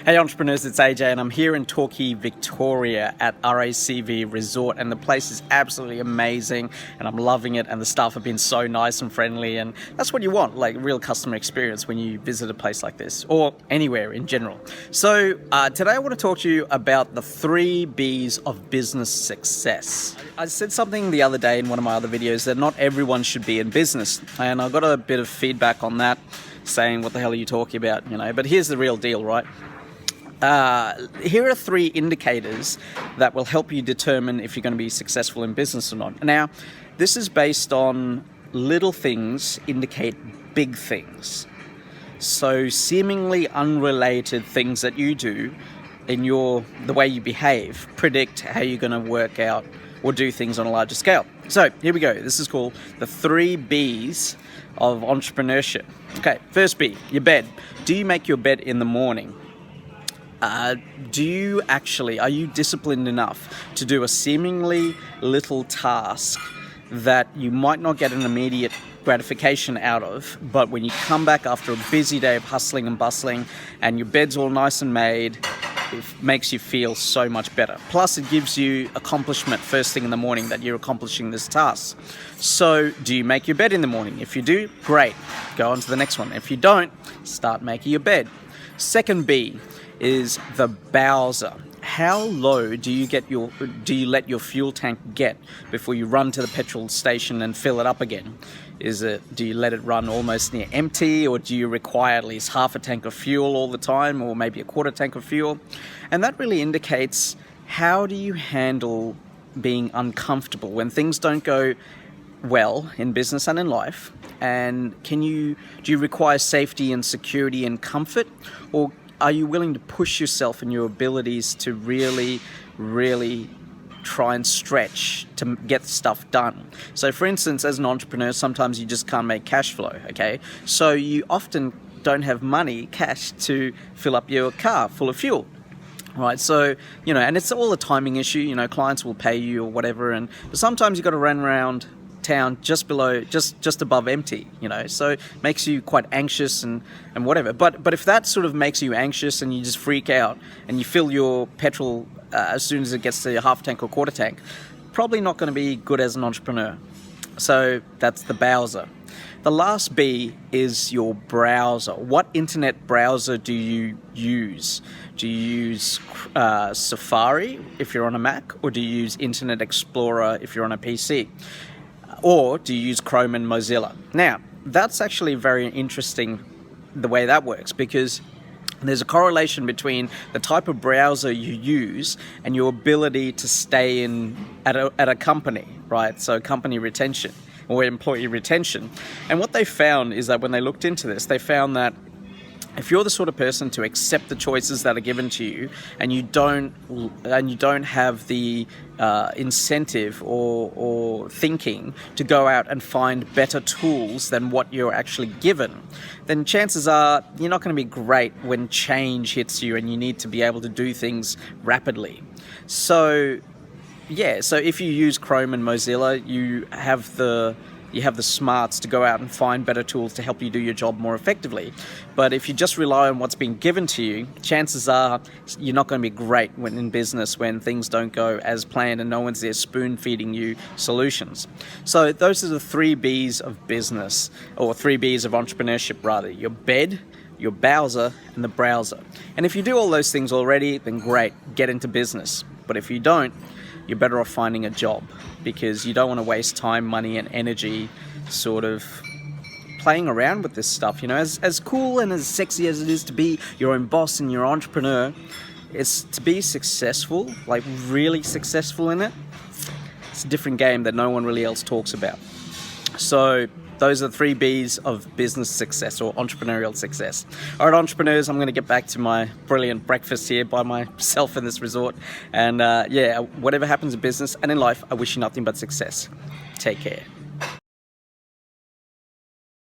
Hey entrepreneurs, it's AJ and I'm here in Torquay, Victoria at RACV Resort, and the place is absolutely amazing and I'm loving it, and the staff have been so nice and friendly, and that's what you want, like real customer experience when you visit a place like this or anywhere in general. So today I want to talk to you about the 3 B's of business success. I said something the other day in one of my other videos that not everyone should be in business, and I got a bit of feedback on that saying, what the hell are you talking about, but here's the real deal, right? Here are 3 indicators that will help you determine if you're going to be successful in business or not. Now, this is based on little things indicate big things. So seemingly unrelated things that you do in the way you behave predict how you're going to work out or do things on a larger scale. So here we go. This is called the 3 B's of entrepreneurship. Okay, first B, your bed. Do you make your bed in the morning? Are you disciplined enough to do a seemingly little task that you might not get an immediate gratification out of, but when you come back after a busy day of hustling and bustling and your bed's all nice and made, it makes you feel so much better. Plus it gives you accomplishment first thing in the morning that you're accomplishing this task. So do you make your bed in the morning? If you do, great, go on to the next one. If you don't, start making your bed. Second B is the bowser. How low do you let your fuel tank get before you run to the petrol station and fill it up again? Do you let it run almost near empty, or do you require at least half a tank of fuel all the time, or maybe a quarter tank of fuel? And that really indicates, how do you handle being uncomfortable when things don't go well in business and in life? And do you require safety and security and comfort, or are you willing to push yourself and your abilities to really, really try and stretch to get stuff done? So for instance, as an entrepreneur, sometimes you just can't make cash flow, okay? So you often don't have cash to fill up your car full of fuel. Right, so, and it's all a timing issue, clients will pay you or whatever, but sometimes you've got to run around town just above empty, so it makes you quite anxious and whatever. But if that sort of makes you anxious and you just freak out and you fill your petrol as soon as it gets to half tank or quarter tank, probably not going to be good as an entrepreneur. So that's the bowser. The last B is your browser. What internet browser do you use? Do you use Safari if you're on a Mac, or do you use Internet Explorer if you're on a PC? Or do you use Chrome and Mozilla? Now, that's actually very interesting the way that works, because there's a correlation between the type of browser you use and your ability to stay at a company, right? So company retention or employee retention. And what they found is that when they looked into this, they found that if you're the sort of person to accept the choices that are given to you, and you don't have the incentive or thinking to go out and find better tools than what you're actually given, then chances are you're not going to be great when change hits you and you need to be able to do things rapidly. So if you use Chrome and Mozilla, you have the smarts to go out and find better tools to help you do your job more effectively. But if you just rely on what's been given to you, chances are you're not going to be great in business when things don't go as planned and no one's there spoon-feeding you solutions. So those are the 3 B's of business, or 3 B's of entrepreneurship rather. Your bed, your bowser, and the browser. And if you do all those things already, then great, get into business. But if you don't, you're better off finding a job, because you don't want to waste time, money, and energy sort of playing around with this stuff. As cool and as sexy as it is to be your own boss and your entrepreneur, it's to be successful, like really successful in it. It's a different game that no one really else talks about. So those are the 3 B's of business success or entrepreneurial success. All right, entrepreneurs, I'm going to get back to my brilliant breakfast here by myself in this resort. And whatever happens in business and in life, I wish you nothing but success. Take care.